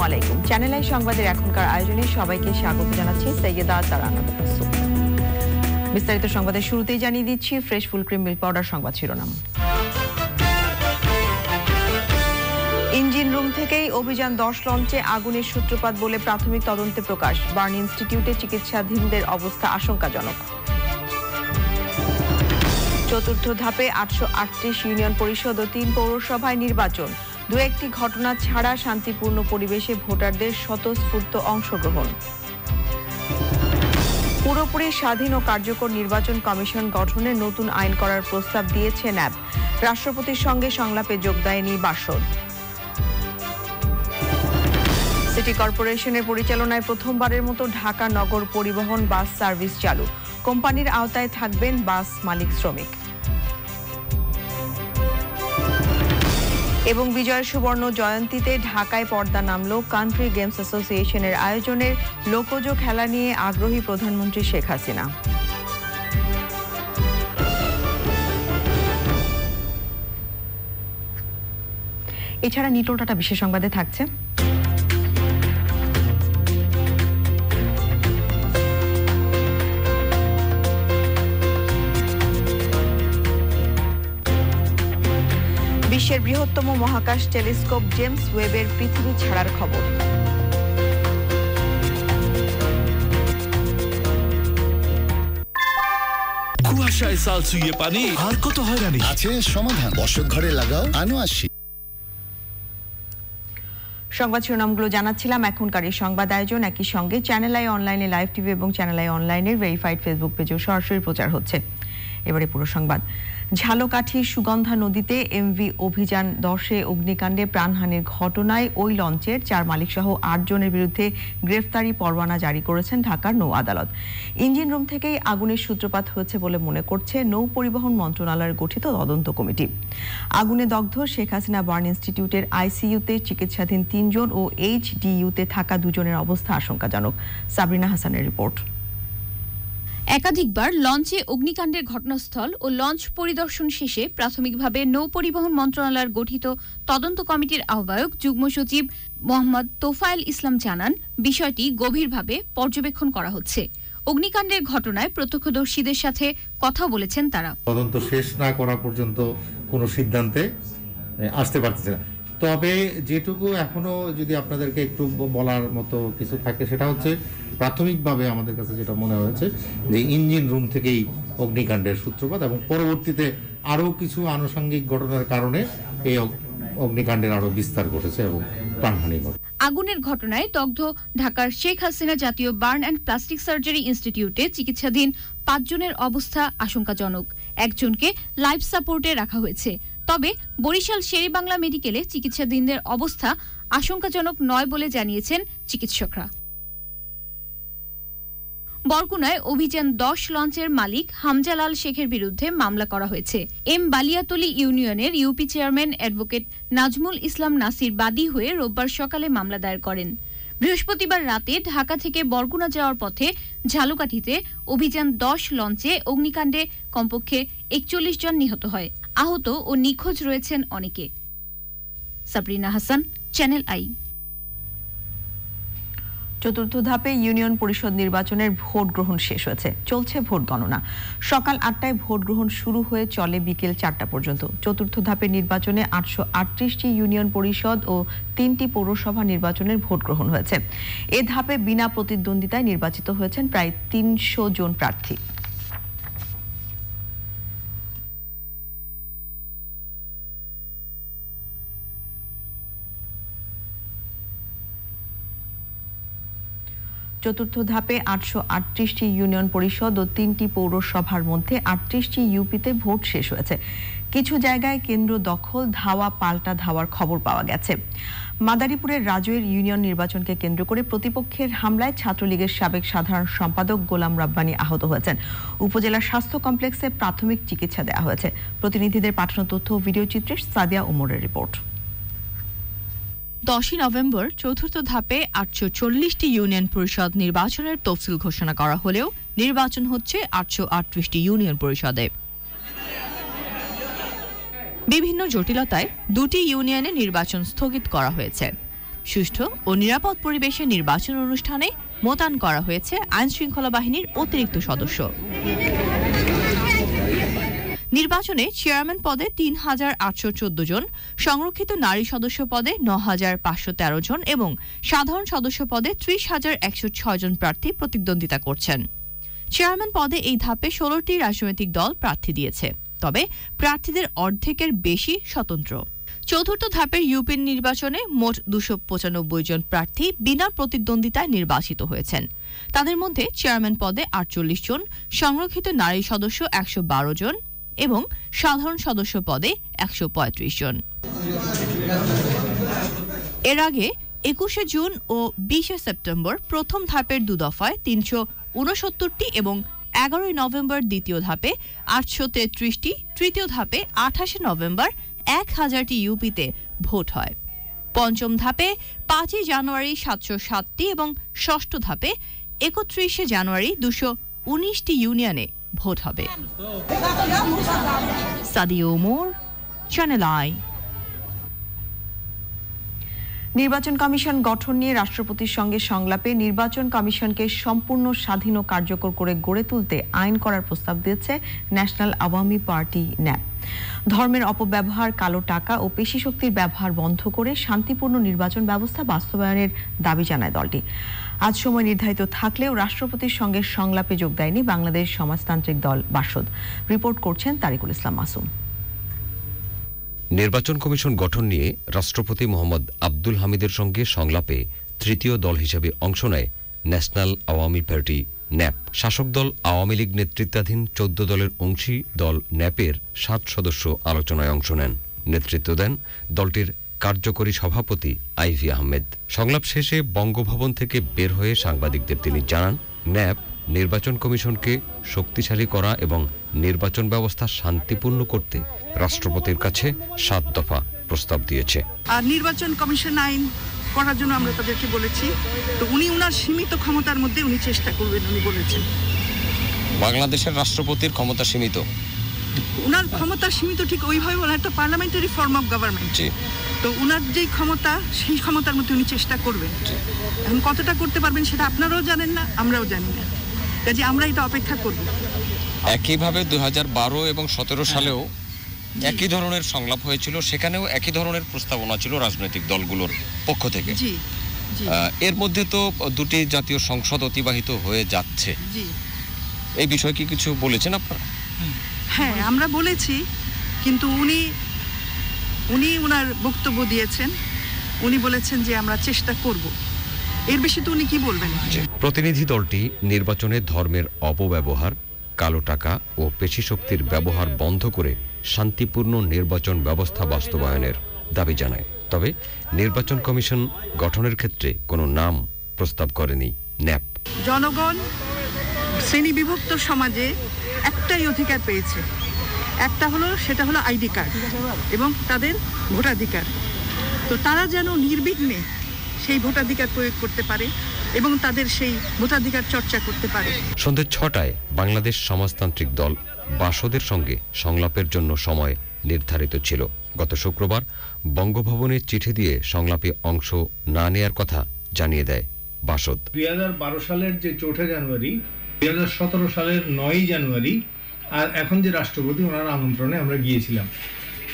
আলাইকুম। Channel I সংবাদের এখনকার আয়োজনে সবাইকে স্বাগত জানাচ্ছি সৈয়দা তারানা মাসুদ। বিস্তারিত সংবাদের শুরুতেই জানিয়ে দিচ্ছি fresh full cream milk powder সংবাদ শিরোনাম। ইঞ্জিন রুম থেকেই অভিযান 10 লঞ্চে আগুনের সূত্রপাত বলে প্রাথমিক তদন্তে প্রকাশ। বার্ন ইনস্টিটিউটে চিকিৎসাধীনদের অবস্থা আশঙ্কাজনক। চতুর্থ ধাপে 838 ইউনিয়ন পরিষদ ও 3 পৌরসভায় নির্বাচন। দু একটি ঘটনা ছাড়া শান্তিপূর্ণ পরিবেশে ভোটারদের স্বতঃস্ফূর্ত অংশগ্রহণ। পুরোপুরি স্বাধীন ও কার্যকর নির্বাচন কমিশন গঠনের নতুন আইন করার প্রস্তাব দিয়েছে ন্যাব। রাষ্ট্রপতির সঙ্গে সংলাপে যোগ দেয়নি বাসদ। সিটি কর্পোরেশনের পরিচালনায় প্রথমবারের মতো ঢাকা নগর পরিবহন বাস সার্ভিস চালু। কোম্পানির আওতায় থাকবেন বাস মালিক শ্রমিক। এবং বিজয় সুবর্ণ জয়ন্তীতে ঢাকায় পর্দা নামল কান্ট্রি গেমস অ্যাসোসিয়েশনের আয়োজনের লোকজ খেলা নিয়ে আগ্রহী প্রধানমন্ত্রী শেখ হাসিনা। এছাড়া নিটোটাটা বিশেষ সংবাদে থাকছে বিশ্বের বৃহত্তম মহাকাশ টেলিস্কোপ জেমস ওয়েবের পৃথিবী ছাড়ার খবর। কুয়াশায় সাল ছুঁয়ে পানি আর কত হয়রানি আছে সমাধান। বসত ঘরে লাগাও আনো আসি। সংবাদ শিরোনামগুলো জানাচ্ছিলাম। এখনকার এই সংবাদ আয়োজন একই সঙ্গে চ্যানেল আই অনলাইনে লাইভ টিভি এবং চ্যানেল আই অনলাইনের ভেরিফাইড ফেসবুক পেজেও সরাসরি প্রচার হচ্ছে। এবারে পুরো সংবাদ। ঝালকাঠির সুগন্ধা নদীতে এমভি অভিযান 10-এ অগ্নিকাণ্ডে প্রাণহানির ঘটনায় ওই লঞ্চের 4 মালিক সহ 8 জনের বিরুদ্ধে গ্রেফতারি পরোয়ানা জারি করেছেন ঢাকার নৌ আদালত। ইঞ্জিন রুম থেকেই আগুনের সূত্রপাত হয়েছে বলে মনে করছে নৌ পরিবহন মন্ত্রণালয়ের গঠিত তদন্ত কমিটি। আগুনে দগ্ধ শেখ হাসিনা বার্ন ইনস্টিটিউটের আইসিইউতে চিকিৎসাধীন 3 জন ও এইচডিইউতে থাকা 2 জনের অবস্থা আশঙ্কাজনক। সাবরিনা হাসানের রিপোর্ট। একাধিকবার লঞ্চে অগ্নিকাণ্ডের ঘটনাস্থল ও লঞ্চ পরিদর্শন শেষে প্রাথমিকভাবে নৌ পরিবহন মন্ত্রণালয়ের গঠিত তদন্ত কমিটির আহ্বায়ক যুগ্ম সচিব মোহাম্মদ তোফায়েল ইসলাম জানান, বিষয়টি গভীরভাবে পর্যবেক্ষণ করা হচ্ছে। অগ্নিকাণ্ডের ঘটনায় প্রত্যক্ষদর্শীদের সাথে কথা বলেছেন তারা। তদন্ত শেষ না করা পর্যন্ত কোনো সিদ্ধান্তে আসতে পারতেছে না। তবে যেটুকু এখনো যদি আপনাদেরকে একটু বলার মতো কিছু থাকে সেটা হচ্ছে প্রাথমিকভাবে আমাদের কাছে যেটা মনে হয়েছে যে ইঞ্জিন রুম থেকেই অগ্নিকাণ্ডের সূত্রপাত এবং পরবর্তীতে আরও কিছু আনুষঙ্গিক ঘটনার কারণে এই অগ্নিকাণ্ডের আরও বিস্তার ঘটেছে এবং প্রাণহানি ঘটে। আগুনের ঘটনায় দগ্ধ ঢাকার শেখ হাসিনা জাতীয় বার্ন অ্যান্ড প্লাস্টিক সার্জারি ইনস্টিটিউটে চিকিৎসাধীন 5 জনের অবস্থা আশঙ্কাজনক। একজনকে লাইফ সাপোর্টে রাখা হয়েছে। তবে বরিশাল শেরেবাংলা মেডিকেলে চিকিৎসাধীনদের অবস্থা আশঙ্কাজনক নয় বলে জানিয়েছেন চিকিৎসকরা। বরগুনায় অভিযান 10 লঞ্চের মালিক হামজালাল শেখের বিরুদ্ধে মামলা করা হয়েছে। এম বালিয়াতলী ইউনিয়নের UP chairman advocate Nazmul Islam Nasir বাদী হয়ে রোববার সকালে মামলা দায়ের করেন। বৃহস্পতিবার রাতে ঢাকা থেকে বরগুনা যাওয়ার পথে ঝালকাঠিতে অভিযান 10 লঞ্চে অগ্নিকাণ্ডে কমপক্ষে 41 জন নিহত হয়। আহত ও নিখোঁজ রয়েছেন অনেকে। Sabrina Hasan, channel I. চতুর্থ ধাপে ইউনিয়ন পরিষদ নির্বাচনের ভোট গ্রহণ শেষ হয়েছে। চলছে ভোট গণনা। সকাল 8টায় ভোট গ্রহণ শুরু হয়ে চলে বিকেল 4টা পর্যন্ত। চতুর্থ ধাপের নির্বাচনে 838টি ইউনিয়ন পরিষদ ও 3টি পৌরসভা নির্বাচনের ভোট গ্রহণ হয়েছে। এ ধাপে বিনা প্রতিদ্বন্দ্বিতায় নির্বাচিত হয়েছেন প্রায় 300 জন প্রার্থী। চতুর্থ ধাপে 838টি ইউনিয়ন পরিষদ ও 3টি পৌরসভার মধ্যে 38টি ইউপিতে ভোট শেষ হয়েছে। কিছু জায়গায় কেন্দ্র দখল, ধাওয়া পাল্টা ধাওয়ার খবর পাওয়া গেছে। মাদারীপুরের রাজৈর ইউনিয়ন নির্বাচনকে কেন্দ্র করে প্রতিপক্ষের হামলায় ছাত্রলীগের সাবেক সাধারণ সম্পাদক গোলাম রাব্বানী আহত হয়েছেন। উপজেলা স্বাস্থ্য কমপ্লেক্সে প্রাথমিক চিকিৎসা দেওয়া হয়েছে। প্রতিনিধিদের পাঠানো তথ্য ও ভিডিও চিত্রে সাদিয়া ওমরের রিপোর্ট। 10 নভেম্বর চতুর্থ ধাপে 840টি ইউনিয়ন পরিষদ নির্বাচনের তফসিল ঘোষণা করা হলেও নির্বাচন হচ্ছে 838টি ইউনিয়ন পরিষদে। বিভিন্ন জটিলতায় 2টি ইউনিয়নে নির্বাচন স্থগিত করা হয়েছে। সুষ্ঠু ও নিরাপদ পরিবেশে নির্বাচন অনুষ্ঠানে মোতায়েন করা হয়েছে আইনশৃঙ্খলা বাহিনীর অতিরিক্ত সদস্য। নির্বাচনে চেয়ারম্যান পদে ৩,৮১৪ জন, সংরক্ষিত নারী সদস্য পদে ৯,৫১৩ জন এবং সাধারণ সদস্য পদে ৩০,১০৬ জন প্রার্থী প্রতিদ্বন্দ্বিতা করছেন। চেয়ারম্যান পদে এই ধাপে ১৬টি রাজনৈতিক দল প্রার্থী দিয়েছে, তবে প্রার্থীদের অর্ধেকের বেশি স্বতন্ত্র। চতুর্থ ধাপের ইউপি নির্বাচনে মোট ২৯৫ জন প্রার্থী বিনা প্রতিদ্বন্দ্বিতায় নির্বাচিত হয়েছেন। তাদের মধ্যে চেয়ারম্যান পদে ৪৮ জন, সংরক্ষিত নারী সদস্য ১১২ জন এবং সাধারণ সদস্য পদে ১৩৫ জন। এর আগে ২১শে জুন ও ২০শে সেপ্টেম্বর প্রথম ধাপের দুদফায় ৩৬৯টি এবং ১১ই নভেম্বর দ্বিতীয় ধাপে ৮৩৩টি, তৃতীয় ধাপে ২৮শে নভেম্বর ১,০০০টি ইউপিতে ভোট হয়। পঞ্চম ধাপে ৫ই জানুয়ারি ৭০৭টি এবং ষষ্ঠ ধাপে ৩১শে জানুয়ারি ২১৯টি ইউনিয়নে ভোট হবে। Sadia Omar, channel I. নির্বাচন কমিশন গঠন নিয়ে রাষ্ট্রপতির সঙ্গে সংলাপে নির্বাচন কমিশনকে সম্পূর্ণ স্বাধীন ও কার্যকর করে গড়ে তুলতে আইন করার প্রস্তাব দিয়েছে ন্যাশনাল আওয়ামী পার্টি ন্যাপ। ধর্মের অপব্যবহার, কালো টাকা ও পেশি শক্তির ব্যবহার বন্ধ করে শান্তিপূর্ণ নির্বাচন ব্যবস্থা বাস্তবায়নের দাবি জানায় দলটি। আজ সময় নির্ধারিত থাকলেও রাষ্ট্রপতির সঙ্গে সংলাপে যোগ দেয়নি বাংলাদেশ সমাজতান্ত্রিক দল বাসদ। রিপোর্ট করছেন তারিকুল ইসলাম মাসুম। নির্বাচন কমিশন গঠন নিয়ে রাষ্ট্রপতি মোহাম্মদ আব্দুল হামিদের সঙ্গে সংলাপে তৃতীয় দল হিসেবে অংশ নেয় ন্যাশনাল আওয়ামী পার্টি ন্যাপ। শাসক দল আওয়ামী লীগ নেতৃত্বাধীন ১৪ দলের অংশী দল ন্যাপের ৭ সদস্য আলোচনায় অংশ নেন। নেতৃত্ব দেন দলটির কার্যকরী সভাপতি আইভি আহমেদ। সংলাপ শেষে বঙ্গভবন থেকে বের হয়ে সাংবাদিকদের তিনি জানান, ন্যাপ নির্বাচন কমিশনকে শক্তিশালী করা এবং নির্বাচন ব্যবস্থা শান্তিপূর্ণ করতে রাষ্ট্রপতির কাছে ৭ দফা প্রস্তাব দিয়েছে। আর নির্বাচন কমিশন আইন করার জন্য আমরা তাদেরকে বলেছি, তো উনি উনার সীমিত ক্ষমতার মধ্যে উনি চেষ্টা করবেন, উনি বলেছেন। বাংলাদেশের রাষ্ট্রপতির ক্ষমতা সীমিত, উনার ক্ষমতা সীমিত ঠিক ওইভাবে বলা, একটা পার্লামেন্টারি ফর্ম অফ গভর্নমেন্ট, তো উনার যেই ক্ষমতা সেই ক্ষমতার মধ্যে উনি চেষ্টা করবেন। এখন কতটা করতে পারবেন সেটা আপনারাও জানেন না, আমরাও জানি না, কাজে আমরা এটা অপেক্ষা করব। একইভাবে ২০১২ এবং ১৭ সালেও একই ধরনের সংলাপ হয়েছিল, সেখানেও একই ধরনের প্রস্তাবনা ছিল রাজনৈতিক দলগুলোর পক্ষ থেকে। এর মধ্যে তো দুটি জাতীয় সংসদ অতিবাহিত হয়ে যাচ্ছে, এই বিষয়ে কি কিছু বলেছেন আপনারা? হ্যাঁ, আমরা বলেছি, কিন্তু উনি ওনার বক্তব্য দিয়েছেন, উনি বলেছেন যে আমরা চেষ্টা করব, এর বেশি তো উনি কি বলবেন। প্রতিনিধি দলটি নির্বাচনে ধর্মের অপব্যবহার, কালো টাকা ও পেশি শক্তির ব্যবহার বন্ধ করে শান্তিপূর্ণ নির্বাচন ব্যবস্থা বাস্তবায়নের দাবি জানায়। তবে নির্বাচন কমিশন গঠনের ক্ষেত্রে কোনো নাম প্রস্তাব করেনি ন্যাপ। জনগণ শ্রেণীবিভক্ত সমাজে একটাই অধিকার পেয়েছে, সেটা হলো আইডি কার্ড এবং তাদের ভোটাধিকার। তো তারা যেন নির্বিঘ্নে সেই ভোটাধিকার প্রয়োগ করতে পারে এবং তাদের সেই ভোটাধিকার চর্চা করতে পারে। সন্ধ্যে ৬টায় বাংলাদেশ সমাজতান্ত্রিক দল বাসদের সঙ্গে সংলাপের জন্য সময় নির্ধারিত ছিল। গত শুক্রবার বঙ্গভবনে চিঠি দিয়ে সংলাপে অংশ না নেয়ার কথা জানিয়ে দেয় বাসদ। ২০১২ সালের যে ৪ জানুয়ারি, ২০১৭ সালের ৯ জানুয়ারি আর এখন যে রাষ্ট্রপতি, ওনার আমন্ত্রণে আমরা গিয়েছিলাম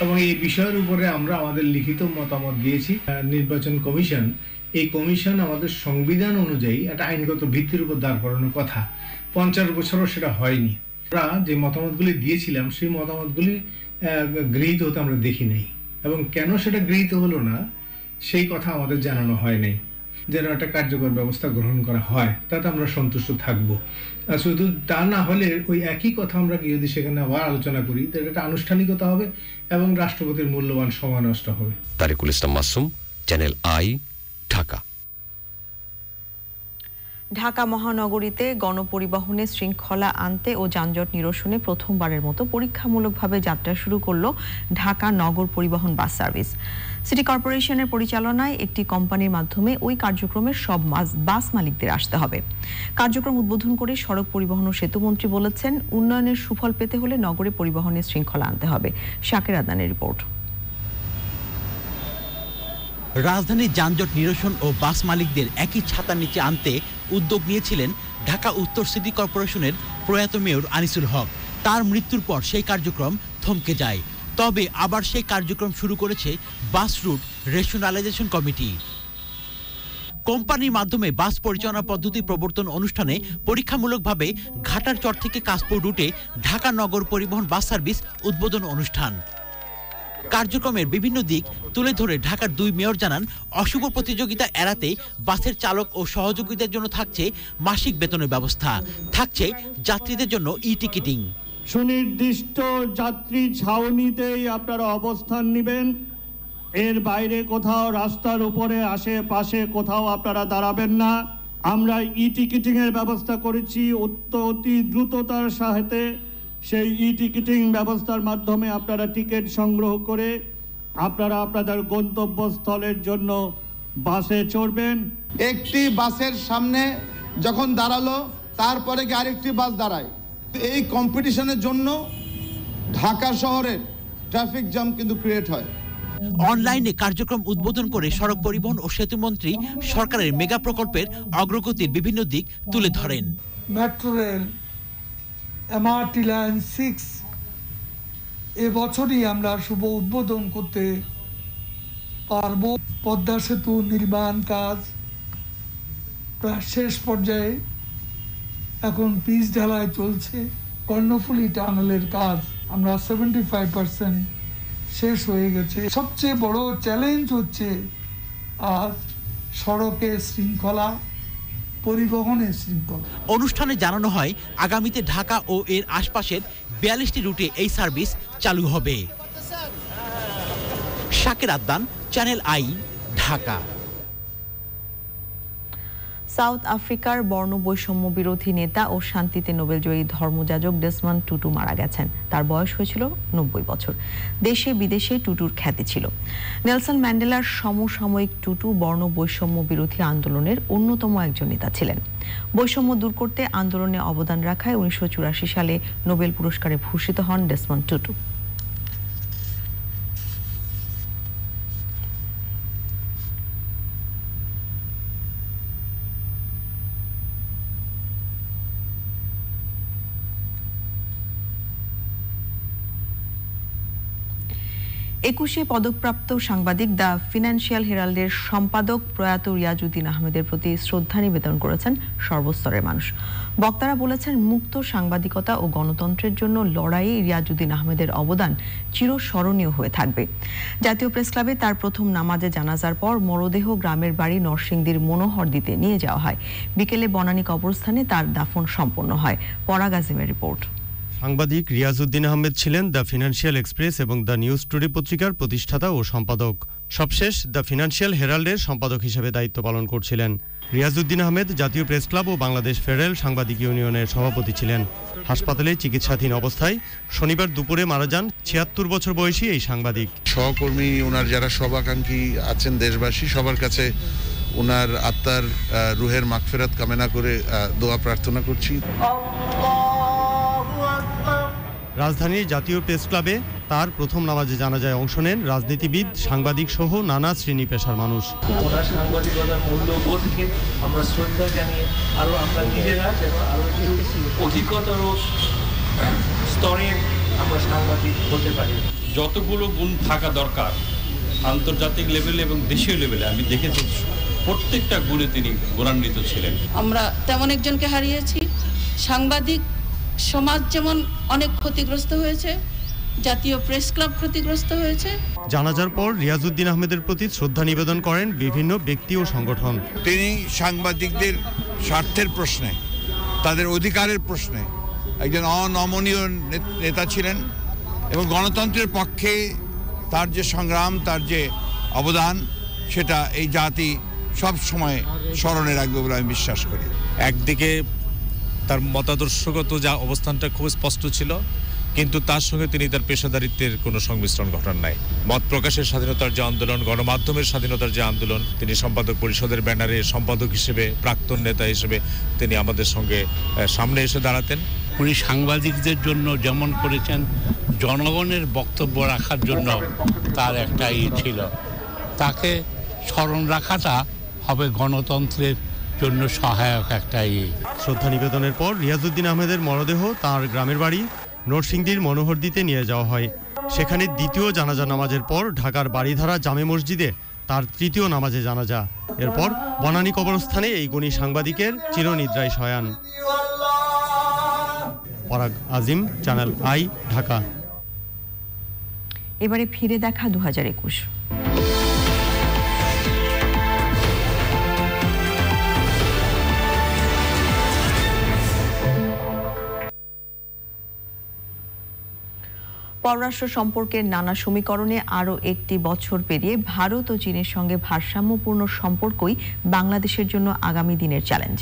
এবং এই বিষয়ের উপরে আমরা আমাদের লিখিত মতামত দিয়েছি। নির্বাচন কমিশন, এই কমিশন আমাদের সংবিধান অনুযায়ী একটা আইনগত ভিত্তির উপর দাঁড় করানোর কথা, ৫০ বছরও সেটা হয়নি। আমরা যে মতামতগুলি দিয়েছিলাম সেই মতামতগুলি গৃহীত হতে আমরা দেখি নাই, এবং কেন সেটা গৃহীত হলো না সেই কথা আমাদের জানানো হয় নাই। যেন একটা কার্যকর ব্যবস্থা গ্রহণ করা হয়, তাতে আমরা সন্তুষ্ট থাকবো। আর শুধু তা না হলে ওই একই কথা আমরা যদি সেখানে আবার আলোচনা করি, তাহলে একটা আনুষ্ঠানিকতা হবে এবং রাষ্ট্রপতির মূল্যবান সময় নষ্ট হবে। তারিকুল ইসলাম মাসুম, চ্যানেল আই, ঢাকা। ঢাকা মহানগরীতে গণপরিবহনে শৃঙ্খলা আনতে ও যানজট নিরসনে প্রথমবারের মতো পরীক্ষামূলকভাবে যাত্রা শুরু করল ঢাকা নগর পরিবহন বাস সার্ভিস। সিটি কর্পোরেশনের পরিচালনায় একটি কোম্পানির মাধ্যমে ওই কার্যক্রমের সব বাস মালিকদের আসতে হবে। কার্যক্রম উদ্বোধন করে সড়ক পরিবহন ও সেতুমন্ত্রী বলেছেন, উন্নয়নের সুফল পেতে হলে নগরে পরিবহনের শৃঙ্খলা আনতে হবে। শাকের আদানের রিপোর্ট। রাজধানীর যানজট নিরসন ও বাস মালিকদের একই ছাতার নিচে আনতে উদ্যোগ নিয়েছিলেন ঢাকা উত্তর সিটি কর্পোরেশনের প্রয়াত মেয়র আনিসুল হক। তার মৃত্যুর পর সেই কার্যক্রম থমকে যায়। তবে আবার সেই কার্যক্রম শুরু করেছে বাস রুট রেশনালাইজেশন কমিটি। কোম্পানির মাধ্যমে বাস পরিচালনা পদ্ধতি প্রবর্তন অনুষ্ঠানে পরীক্ষামূলকভাবে ঘাটার চর থেকে কাশপুর রুটে ঢাকা নগর পরিবহন বাস সার্ভিস উদ্বোধন অনুষ্ঠান। কার্যক্রমের বিভিন্ন দিক তুলে ধরে ঢাকার 2 মেয়র জানান, অশুভ প্রতিযোগিতা এড়াতে বাসের চালক ও সহযোগীদের জন্য থাকছে মাসিক বেতনের ব্যবস্থা, থাকছে যাত্রীদের জন্য ই-টিকিটিং। সুনির্দিষ্ট যাত্রী ছাউনিতেই আপনারা অবস্থান নেবেন, এর বাইরে কোথাও রাস্তার উপরে আশেপাশে কোথাও আপনারা দাঁড়াবেন না। আমরা ই-টিকিটিং এর ব্যবস্থা করেছি অতি দ্রুততার সাথে। সেই ই-টিকিটিং ব্যবস্থার মাধ্যমে আপনারা টিকিট সংগ্রহ করে আপনারা আপনাদের গন্তব্যস্থলের জন্য বাসে চড়বেন। একটি বাসের সামনে যখন দাঁড়ালো তারপরে কি আরেকটি বাস দাঁড়ায়। এই কম্পিটিশনের জন্য ঢাকা শহরের ট্রাফিক জ্যাম কিন্তু ক্রিয়েট হয়। অনলাইনে কার্যক্রম উদ্বোধন করে সড়ক পরিবহন ও সেতু মন্ত্রী সরকারের মেগা প্রকল্পের অগ্রগতির বিভিন্ন দিক তুলে ধরেন। মেট্রো রেল, এমআরটি লাইন 6 এবছরই আমরা শুভ উদ্বোধন করতে পারব। পদ্মা সেতু নির্মাণ কাজ প্রায় শেষ পর্যায়ে, এখন পিচ ঢালাই চলছে। কর্ণফুলী টানেলের কাজ আমরা 75% শেষ হয়ে গেছে। সবচেয়ে বড় চ্যালেঞ্জ হচ্ছে আজ সড়কের শৃঙ্খলা, পরিবহনের শৃঙ্খলা। অনুষ্ঠানে জানানো হয় আগামীতে ঢাকা ও এর আশপাশের 42টি রুটে এই সার্ভিস চালু হবে। Shakir Addan, channel I, Dhaka. South আফ্রিকার বর্ণ বৈষম্য বিরোধী নেতা ও শান্তিতে নোবেলজয়ী ধর্মযাজক ডেসমন্ড টুটু মারা গেছেন। তার বয়স হয়েছিল 90 বছর। দেশে বিদেশে টুটুর খ্যাতি ছিল। নেলসন ম্যান্ডেলার সমসাময়িক টুটু বর্ণ বৈষম্য বিরোধী আন্দোলনের অন্যতম একজন নেতা ছিলেন। বৈষম্য দূর করতে আন্দোলনে অবদান রাখায় 1984 সালে নোবেল পুরস্কারে ভূষিত হন ডেসমন্ড টুটু। একুশে পদকপ্রাপ্ত সাংবাদিক দ্য ফিনান্সিয়াল হেরাল্ডের সম্পাদক প্রয়াত রিয়াজউদ্দিন আহমেদের প্রতি শ্রদ্ধা নিবেদন করেছেন সর্বস্তরের মানুষ। বক্তারা বলেছেন, মুক্ত সাংবাদিকতা ও গণতন্ত্রের জন্য লড়াইয়ে রিয়াজউদ্দিন আহমেদের অবদান চিরস্মরণীয় হয়ে থাকবে। জাতীয় প্রেস ক্লাবে তার প্রথম নামাজে জানাজার পর মরদেহ গ্রামের বাড়ি নরসিংদীর মনোহরদীতে নিয়ে যাওয়া হয়। বিকেলে বনানী কবরস্থানে তার দাফন সম্পন্ন হয়। পরাগ আজিমের রিপোর্ট। সাংবাদিক রিয়াজউদ্দিন আহমেদ ছিলেন দ্য ফিনান্সিয়াল এক্সপ্রেস এবং দ্য নিউজ টুডে পত্রিকার প্রতিষ্ঠাতা ও সম্পাদক। সবশেষ দ্য ফিনান্সিয়াল হেরাল্ডের সম্পাদক হিসেবে দায়িত্ব পালন করছিলেন। রিয়াজউদ্দিন আহমেদ জাতীয় প্রেস ক্লাব ও বাংলাদেশ ফেডারেল সাংবাদিক ইউনিয়নের সভাপতি ছিলেন। হাসপাতালে চিকিৎসাধীন অবস্থায় শনিবার দুপুরে মারা যান 76 বছর বয়সী এই সাংবাদিক। সহকর্মী, ওনার যারা শুভাকাঙ্ক্ষী আছেন দেশবাসী, সবার কাছে ওনার আত্মার রুহের মাগফিরাত কামনা করে দোয়া প্রার্থনা করছি। রাজধানীর জাতীয় প্রেস ক্লাবে তার প্রথম নামাজে জানাজায় অংশ নেন রাজনীতিবিদ, সাংবাদিক সহ নানা শ্রেণী পেশার মানুষ। ওনার সাংবাদিকতার মূল্যবোধকে আমরা শ্রদ্ধা জানিয়ে আরো আমরা নিজেরা আরো অধিকতর স্তরে আমরা সাংবাদিক হতে পারি। যতগুলো গুণ থাকা দরকার আন্তর্জাতিক লেভেলে এবং দেশীয় লেভেলে আমি দেখেছি, প্রত্যেকটা গুণে তিনি গুণান্বিত ছিলেন। আমরা তেমন একজনকে হারিয়েছি। সাংবাদিক সমাজ যেমন অনেক ক্ষতিগ্রস্ত হয়েছে, জাতীয় প্রেস ক্লাব ক্ষতিগ্রস্ত হয়েছে। জানাজার পর রিয়াজউদ্দিন আহমেদের প্রতি শ্রদ্ধা নিবেদন করেন বিভিন্ন ব্যক্তি ও সংগঠন। তিনি সাংবাদিকদের স্বার্থের প্রশ্নে, তাদের অধিকারের প্রশ্নে একজন অনমনীয় নেতা ছিলেন এবং গণতন্ত্রের পক্ষে তার যে সংগ্রাম, তার যে অবদান, সেটা এই জাতি সব সময় স্মরণে রাখবে বলে আমি বিশ্বাস করি। একদিকে তার মতাদর্শগত যা অবস্থানটা খুব স্পষ্ট ছিল, কিন্তু তার সঙ্গে তিনি তার পেশাদারিত্বের কোনো সংমিশ্রণ ঘটান নাই। মত প্রকাশের স্বাধীনতার যে আন্দোলন, গণমাধ্যমের স্বাধীনতার যে আন্দোলন, তিনি সম্পাদক পরিষদের ব্যানারে সম্পাদক হিসেবে, প্রাক্তন নেতা হিসেবে তিনি আমাদের সঙ্গে সামনে এসে দাঁড়াতেন। উনি সাংবাদিকদের জন্য যেমন করেছেন, জনগণের বক্তব্য রাখার জন্য তার একটা ছিল। তাকে স্মরণ রাখাটা হবে গণতন্ত্রের জন্য সহায়ক একটা শ্রদ্ধা নিবেদনের পর রিয়াজউদ্দিন আহমেদের মরদেহ তার গ্রামের বাড়ি নরসিংদীর মনোহরদীতে নিয়ে যাওয়া হয়। সেখানে দ্বিতীয় জানাজা নামাজের পর ঢাকার বাড়িধারা জামে মসজিদে তার তৃতীয় নামাজে জানাজা। এরপর বনানী কবরস্থানে এই গুণী সাংবাদিকের চিরনিদ্রায় শয়ান। পরাগ আজিম, চ্যানেল আই, ঢাকা। এবারে ফিরে দেখা 2021। পররাষ্ট্র সম্পর্কের নানা সমীকরণে আরও একটি বছর পেরিয়ে ভারত ও চীনের সঙ্গে ভারসাম্যপূর্ণ সম্পর্কই বাংলাদেশের জন্য আগামী দিনের চ্যালেঞ্জ।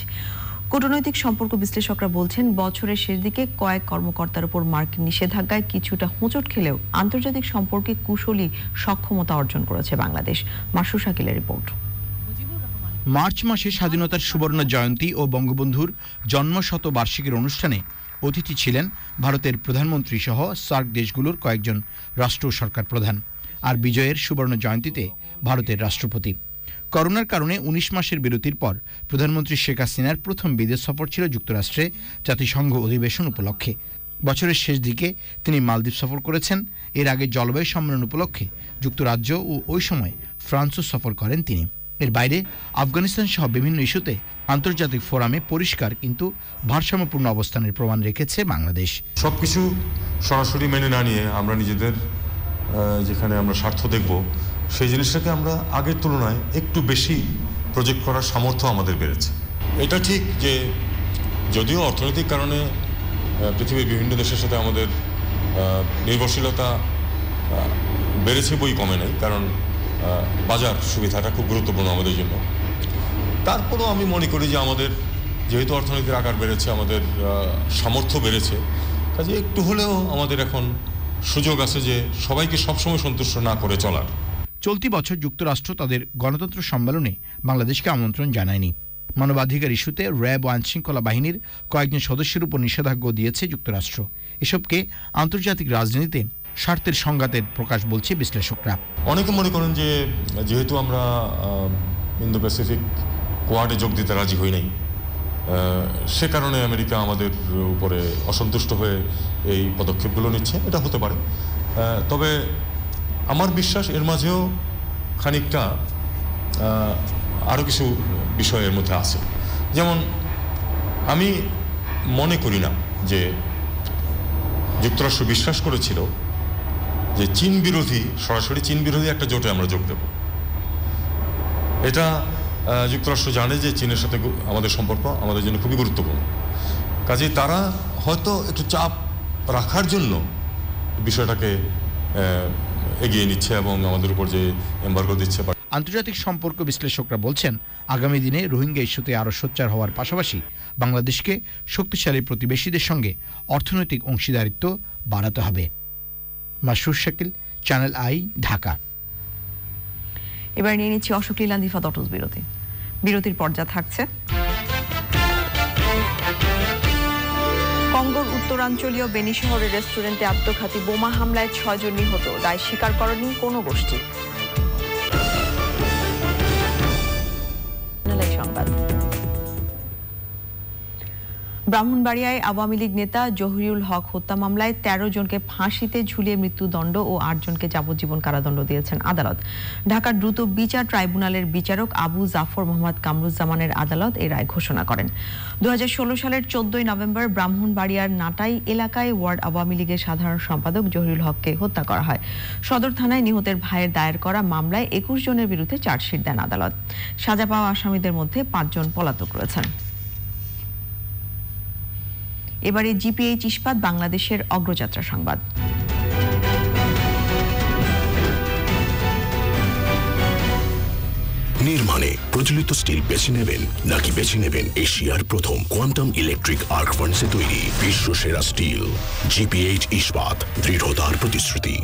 কূটনৈতিক সম্পর্ক বিশ্লেষকরা বলছেন, বছরের শেষ দিকে কয়েক কর্মকর্তার উপর মার্কিন নিষেধাজ্ঞায় কিছুটা হোঁচট খেলেও আন্তর্জাতিক সম্পর্কে কুশলী সক্ষমতা অর্জন করেছে বাংলাদেশ। মাসুর শাকিলের রিপোর্ট। মার্চ মাসে স্বাধীনতার সুবর্ণ জয়ন্তী ও বঙ্গবন্ধুর জন্মশতবার্ষিকীর অনুষ্ঠানে অতিথি ছিলেন ভারতের প্রধানমন্ত্রী সহ সার্ক দেশগুলোর কয়েকজন রাষ্ট্র সরকার প্রধান, আর বিজয়ের সুবর্ণ জয়ন্তীতে ভারতের রাষ্ট্রপতি। করোনার কারণে 19 মাসের বিরতির পর প্রধানমন্ত্রী শেখ হাসিনার প্রথম বিদেশ সফর ছিল যুক্তরাষ্ট্রে জাতিসংঘ অধিবেশন উপলক্ষে। বছরের শেষ দিকে তিনি মালদ্বীপ সফর করেছেন। এর আগে জলবায়ু সম্মেলন উপলক্ষে যুক্তরাজ্য ও ওই সময় ফ্রান্সও সফর করেন তিনি। এর বাইরে আফগানিস্তান সহ বিভিন্ন ইস্যুতে আন্তর্জাতিক ফোরামে পরিষ্কার কিন্তু ভারসাম্যপূর্ণ অবস্থানের প্রমাণ রেখেছে বাংলাদেশ। সবকিছু সরাসরি মেনে না নিয়ে আমরা নিজেদের যেখানে আমরা স্বার্থ দেখব সেই জিনিসটাকে আমরা আগের তুলনায় একটু বেশি প্রজেক্ট করার সামর্থ্য আমাদের বেড়েছে। এটা ঠিক যে যদিও অর্থনৈতিক কারণে পৃথিবীর বিভিন্ন দেশের সাথে আমাদের নির্ভরশীলতা বেড়েছে বই কমে নাই, কারণ বাজার সুবিধাটা খুব গুরুত্বপূর্ণ আমাদের জন্য। তারপরেও আমি মনে করি যে আমাদের যেহেতু অর্থনীতির আকার বেড়েছে, আমাদের সামর্থ্য বেড়েছে, কাজে একটু হলেও আমাদের এখন সুযোগ আছে যে সবাইকে সবসময় সন্তুষ্ট না করে চলার। চলতি বছর যুক্তরাষ্ট্র তাদের গণতন্ত্র সম্মেলনে বাংলাদেশকে আমন্ত্রণ জানায়নি। মানবাধিকার ইস্যুতে র্যাব ও আইনশৃঙ্খলা বাহিনীর কয়েকজন সদস্যের উপর নিষেধাজ্ঞা দিয়েছে যুক্তরাষ্ট্র। এসবকে আন্তর্জাতিক রাজনীতিতে স্বার্থের সংঘাতের প্রকাশ বলছে বিশ্লেষকরা। অনেকে মনে করেন যে যেহেতু আমরা ইন্দো প্যাসিফিক কোয়াডে যোগ দিতে রাজি হই নাই, সে কারণে আমেরিকা আমাদের উপরে অসন্তুষ্ট হয়ে এই পদক্ষেপগুলো নিচ্ছে। এটা হতে পারে, তবে আমার বিশ্বাস এর মাঝেও খানিকটা আরও কিছু বিষয়ের মধ্যে আছে। যেমন আমি মনে করি না যে যুক্তরাষ্ট্র বিশ্বাস করেছিল যে চীন বিরোধী, সরাসরি চীন বিরোধী একটা জোটে আমরা যোগ দেব। এটা যুক্তরাষ্ট্র জানে যে চীনের সাথে আমাদের সম্পর্ক আমাদের জন্য খুবই গুরুত্বপূর্ণ। কাজেই তারা হয়তো একটু চাপ রাখার জন্য বিষয়টাকে এগিয়ে নিচ্ছে এবং আমাদের উপর যে এমবার্গো দিচ্ছে। আন্তর্জাতিক সম্পর্ক বিশ্লেষকরা বলছেন, আগামী দিনে রোহিঙ্গা ইস্যুতে আরও সোচ্চার হওয়ার পাশাপাশি বাংলাদেশকে শক্তিশালী প্রতিবেশীদের সঙ্গে অর্থনৈতিক অংশীদারিত্ব বাড়াতে হবে। মাসুর শাকিল, চ্যানেল আই, ঢাকা। এবার নিয়ে নিচ্ছি অশোক লীলান দিফা দটস বিরতি। বিরতির পর্যায়ে থাকছে কঙ্গোর উত্তরাঞ্চলীয় বেনি শহরের রেস্টুরেন্টে আত্মঘাতী বোমা হামলায় 6 জন নিহত, দায় স্বীকার করেনি কোনো গোষ্ঠী। সংবাদ। ব্রাহ্মণবাড়িয়ায় আওয়ামী লীগ নেতা জহিরুল হক হত্যা মামলায় 13 জনকে ফাঁসিতে ঝুলিয়ে মৃত্যুদণ্ড ও 8 জনকে যাবজ্জীবন কারাদণ্ড দিয়েছেন আদালত। ঢাকার দ্রুত বিচার ট্রাইব্যুনালের বিচারক আবু জাফর মোহাম্মদ কামরুজ্জামানের আদালত এই রায় ঘোষণা করেন। 2016 সালের 14 নভেম্বর ব্রাহ্মণবাড়িয়ার নাটাই এলাকায় ওয়ার্ড আওয়ামী লীগের সাধারণ সম্পাদক জহিরুল হককে হত্যা করা হয়। সদর থানায় নিহতের ভাইয়ের দায়ের করা মামলায় 21 জনের বিরুদ্ধে চার্জশিট দেন আদালত। সাজা পাওয়া আসামিদের মধ্যে 5 জন পলাতক রয়েছেন। এবারে জিপিএইচ ইস্পাত বাংলাদেশের অগ্রযাত্রা সংবাদ। নির্মাণে প্রচলিত স্টিল বেছে নেবেন নাকি বেছে নেবেন এশিয়ার প্রথম কোয়ান্টাম ইলেকট্রিক আর্ক ফার্নেসে তৈরি বিশ্বসেরা স্টিল? জিপিএইচ ইস্পাত, দৃঢ়তার প্রতিশ্রুতি।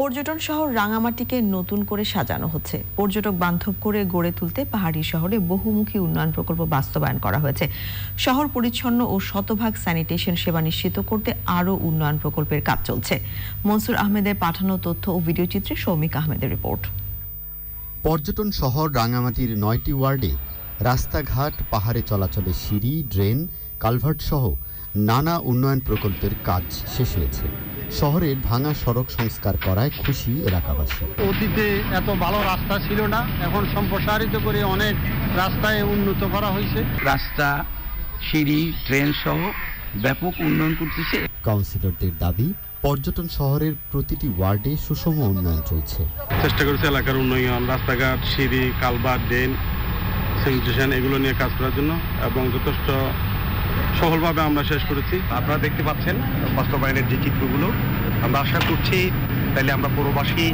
পর্যটন শহর রাঙামাটিকে নতুন করে সাজানো হচ্ছে। পর্যটক বান্ধব করে গড়ে তুলতে পাহাড়ি শহরে বহুমুখী উন্নয়ন প্রকল্প বাস্তবায়ন করা হয়েছে। শহর পরিচ্ছন্ন ও শতভাগ স্যানিটেশন সেবা নিশ্চিত করতে আরও উন্নয়ন প্রকল্পের কাজ চলছে। মনসুর আহমেদের পাঠানো তথ্য ও ভিডিও চিত্রে সৌমিক আহমেদের রিপোর্ট। পর্যটন শহর রাঙামাটির 9টি ওয়ার্ডে রাস্তাঘাট, পাহাড়ে চলাচলের সিঁড়ি, ড্রেন, কালভার্ট সহ নানা উন্নয়ন প্রকল্পের কাজ শেষ হয়েছে। শহরের ভাঙা সড়ক সংস্কার করায় খুশি এলাকাবাসী। অতীতে এত ভালো রাস্তা ছিল না, এখন সম্প্রসারিত করে অনেক রাস্তায় উন্নত করা হয়েছে। রাস্তা, সিঁড়ি, ট্রেন সহ ব্যাপক উন্নয়ন করতেছে। কাউন্সিলরদের দাবি, পর্যটন শহরের প্রতিটি ওয়ার্ডে সুষম উন্নয়ন চলছে। চেষ্টা করেছে এলাকার উন্নয়ন, রাস্তাঘাট, সিঁড়ি, কালভার্ট, ড্রেন, স্যানিটেশন এগুলো নিয়ে কাজ করার জন্য, এবং যথেষ্ট সফলভাবে আমরা শেষ করেছি। আপনারা দেখতে পাচ্ছেন বাস্তবায়নের যে চিত্রগুলো। আমরা আশা করছি তাহলে আমরা পৌরবাসী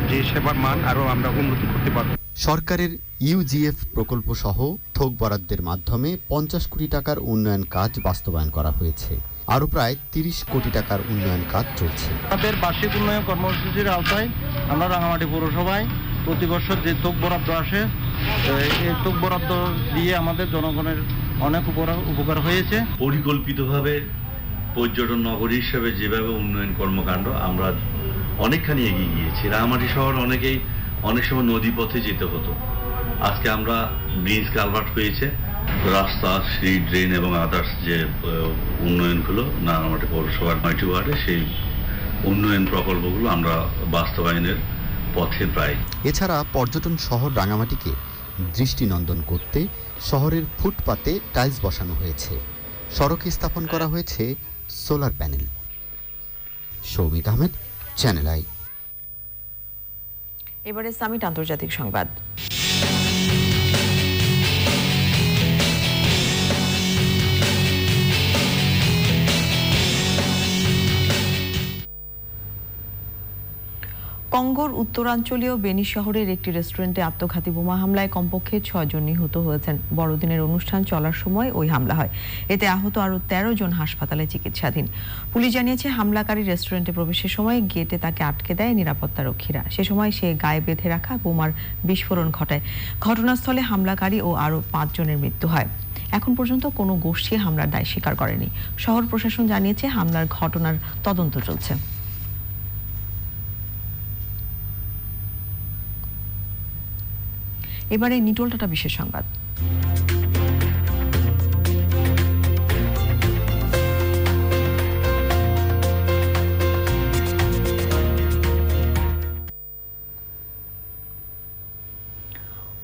যে সেবার মান আরও আমরা উন্নতি করতে পারব। সরকারের ইউজিএফ প্রকল্প সহ থোক বরাদ্দের মাধ্যমে 50 কোটি টাকার উন্নয়ন কাজ বাস্তবায়ন করা হয়েছে। আরও প্রায় 30 কোটি টাকার উন্নয়ন কাজ চলছে। আমাদের বার্ষিক উন্নয়ন কর্মসূচির আওতায় আমরা রাঙামাটি পৌরসভায় প্রতি বছর যে থোক বরাদ্দ আসে, এই থোক বরাদ্দ দিয়ে আমাদের জনগণের অনেক উপকার হয়েছে। পরিকল্পিতভাবে পর্যটন নগরী হিসেবে যেভাবে উন্নয়ন কর্মকাণ্ড আমরা অনেকখানি এগিয়ে গিয়েছি। রাঙামাটি শহর অনেক সময় নদী পথে যেতে হতো, আজকে আমরা ব্রিজ, কালভার্ট হয়েছে, রাস্তা, সিঁড়ি, ড্রেন এবং আদার্স যে উন্নয়নগুলো রাঙামাটি পৌরসভার 9টি ওয়ার্ডে, সেই উন্নয়ন প্রকল্পগুলো আমরা বাস্তবায়নের পথে প্রায়। এছাড়া পর্যটন শহর রাঙামাটিকে দৃষ্টিনন্দন করতে শহরের ফুটপাতে টাইলস বসানো হয়েছে। সড়কে স্থাপন করা হয়েছে solar panel. Soumik Ahmed, channel I. এবারে সামিট আন্তর্জাতিক সংবাদ। কঙ্গোর উত্তরাঞ্চলীয় বেনি শহরের একটি রেস্টুরেন্টে আত্মঘাতী বোমা হামলায় কমপক্ষে 6 জন নিহত হয়েছেন। বড়দিনের অনুষ্ঠান চলার সময় ওই হামলা হয়। এতে আহত আরও 13 জন হাসপাতালে চিকিৎসাধীন। পুলিশ জানিয়েছে, হামলাকারী রেস্টুরেন্টে প্রবেশের সময় গেটে তাকে আটকে দেয় নিরাপত্তারক্ষীরা। সে সময় সে গায়ে বেঁধে রাখা বোমার বিস্ফোরণ ঘটায়। ঘটনাস্থলে হামলাকারী ও আরও 5 জনের মৃত্যু হয়। এখন পর্যন্ত কোনো গোষ্ঠী হামলার দায় স্বীকার করেনি। শহর প্রশাসন জানিয়েছে, হামলার ঘটনার তদন্ত চলছে। এবারে নিটোলটাটা বিশেষ সংবাদ।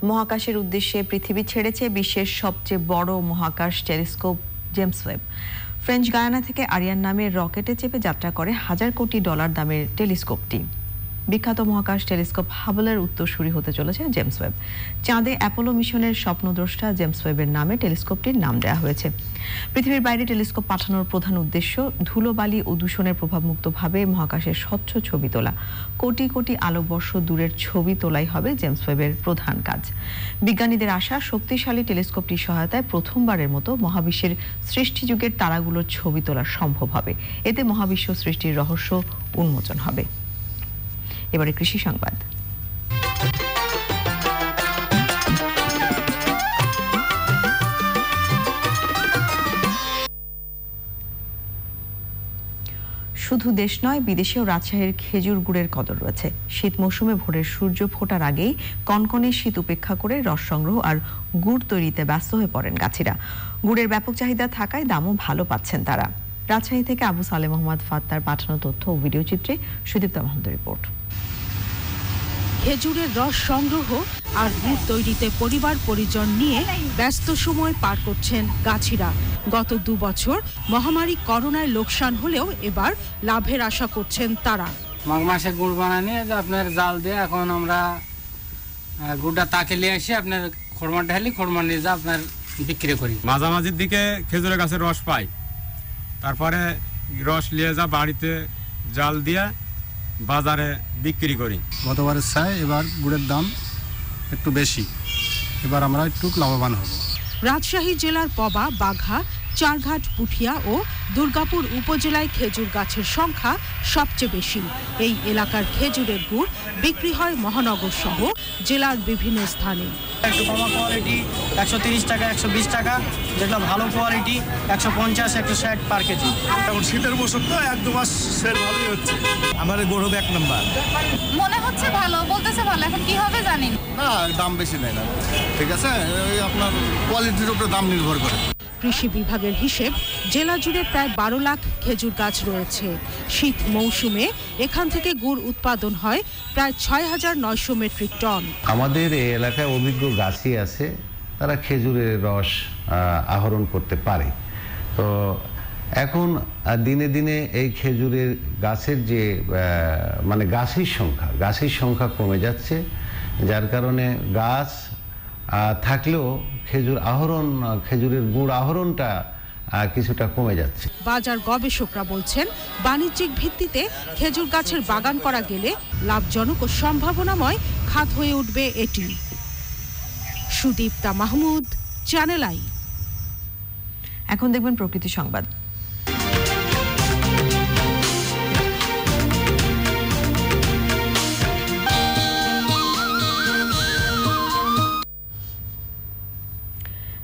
মহাকাশের উদ্দেশ্যে পৃথিবী ছেড়েছে বিশ্বের সবচেয়ে বড় মহাকাশ telescope James Webb. French Guyana থেকে আরিয়ান নামের রকেটে চেপে যাত্রা করে $1000 কোটি দামের টেলিস্কোপটি। বিখ্যাত মহাকাশ টেলিস্কোপ হাবলের উত্তরসূরি হতে চলেছে জেমস ওয়েব। চাঁদে অ্যাপোলো মিশনের স্বপ্নদ্রষ্টা জেমস ওয়েবের নামে টেলিস্কোপটির নাম দেওয়া হয়েছে। পৃথিবীর বাইরে টেলিস্কোপ পাঠানোর প্রধান উদ্দেশ্য ধুলোবালি ও দূষণের প্রভাবমুক্তভাবে মহাকাশের স্বচ্ছ ছবি তোলা। কোটি কোটি আলোকবর্ষ দূরের ছবি তোলাই হবে জেমস ওয়েবের প্রধান কাজ। বিজ্ঞানীদের আশা, শক্তিশালী টেলিস্কোপটির সহায়তায় প্রথমবারের মতো মহাবিশ্বের সৃষ্টিযুগের তারাগুলোর ছবি তোলা সম্ভব হবে। এতে মহাবিশ্ব সৃষ্টির রহস্য উন্মোচন হবে। এবারে কৃষি সংবাদ। শুধু দেশ নয়, বিদেশেও রাজশাহীর খেজুর গুড়ের কদর রয়েছে। শীত মৌসুমে ভোরের সূর্য ফোটার আগেই কনকনে শীত উপেক্ষা করে রস সংগ্রহ আর গুড় তৈরিতে ব্যস্ত হয়ে পড়েন গাছিরা। গুড়ের ব্যাপক চাহিদা থাকায় দামও ভালো পাচ্ছেন তারা। রাজশাহী থেকে আবু সালে মোহাম্মদ ফাত্তার পাঠানো তথ্য ও ভিডিও চিত্রে সুদীপ্তা মাহমুদের রিপোর্ট। খেজুরের রস সংগ্রহ আর গুড় তৈরিতে পরিবার পরিজন নিয়ে ব্যস্ত সময় পার করছেন গাছিরা। গত 2 বছর মহামারী করোনায় লোকসান হলেও এবার লাভের আশা করছেন তারা। মাঘ মাসে গুড় বানানি আপনার জাল দিয়ে এখন আমরা গুড়টা তাকে নিয়ে এসে আপনার খড়মা ঢালি, খড়মা নিয়ে যা আপনার বিক্রি করি। মাঝামাঝির দিকে খেজুরের গাছের রস পাই, তারপরে রস নিয়ে যা বাড়িতে জাল দিয়ে বাজারে বিক্রি করি। গতবারের চাই এবার গুড়ের দাম একটু বেশি, এবার আমরা একটু লাভবান হব। রাজশাহী জেলার পবা, বাঘা, চারঘাট, পুঠিয়া ও দুর্গাপুর উপজেলায় খেজুর গাছের সংখ্যা সবচেয়ে বেশি। এই এলাকার খেজুরের গুড় বিক্রি হয় মহানগর সহ জেলার বিভিন্ন স্থানে। একটু কমা কোয়ালিটি 130 টাকা, 120 টাকা, যেটা ভালো কোয়ালিটি 150, 160 পার কেজি। এখন শীতের মৌসুম তো 1-2 মাস সেল ভালোই হচ্ছে। আমাদের গরু 1 নাম্বার। মনে হচ্ছে ভালো, বলতেছে ভালো, এখন কি হবে জানি না। দাম বেশি নেই না, ঠিক আছে, ওই আপনার কোয়ালিটির উপরে দাম নির্ভর করে। কৃষি বিভাগের হিসেব, জেলা জুড়ে প্রায় 12 লাখ খেজুর গাছ রয়েছে। শীত মৌসুমে এখান থেকে গুড় উৎপাদন হয় প্রায় 6,900 মেট্রিক টন। আমাদের এই এলাকায় অভিজ্ঞ গাছি আছে, তারা খেজুরের রস আহরণ করতে পারে। তো এখন দিনে দিনে এই খেজুরের গাছের যে মানে গাছের সংখ্যা কমে যাচ্ছে, যার কারণে গাছ থাকলেও খেজুরের গুড় আহরণটা কিছুটা কমে যাচ্ছে। বাজার গবেষকরা বলছেন, বাণিজ্যিক ভিত্তিতে খেজুর গাছের বাগান করা গেলে লাভজনক ও সম্ভাবনাময় খাত হয়ে উঠবে এটি। Sudipta Mahmud, channel I. এখন দেখবেন প্রকৃতি সংবাদ।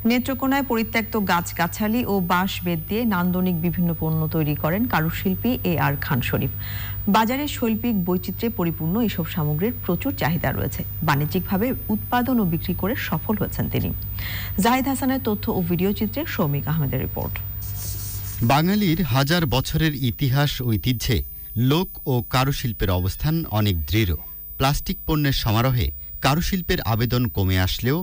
নেত্রকোনায় পরিত্যক্ত গাছগাছালি ও বাঁশ বেত দিয়ে নান্দনিক বিভিন্ন পণ্য তৈরি করেন কারুশিল্পী AR খান শরীফ। বাজারে শৈল্পিক বৈচিত্র্যে পরিপূর্ণ এসব সামগ্রীর প্রচুর চাহিদা রয়েছে। বাণিজ্যিকভাবে উৎপাদন ও বিক্রি করে সফল হয়েছেন তিনি। জাহিদ হাসানের তথ্য ও ভিডিও চিত্রে সৌমিক আহমেদের রিপোর্ট। বাঙালির হাজার বছরের ইতিহাস ঐতিহ্যে লোক ও কারুশিল্পের অবস্থান অনেক দৃঢ়। প্লাস্টিক পণ্যের সমারোহে কারুশিল্পের আবেদন কমে আসলেও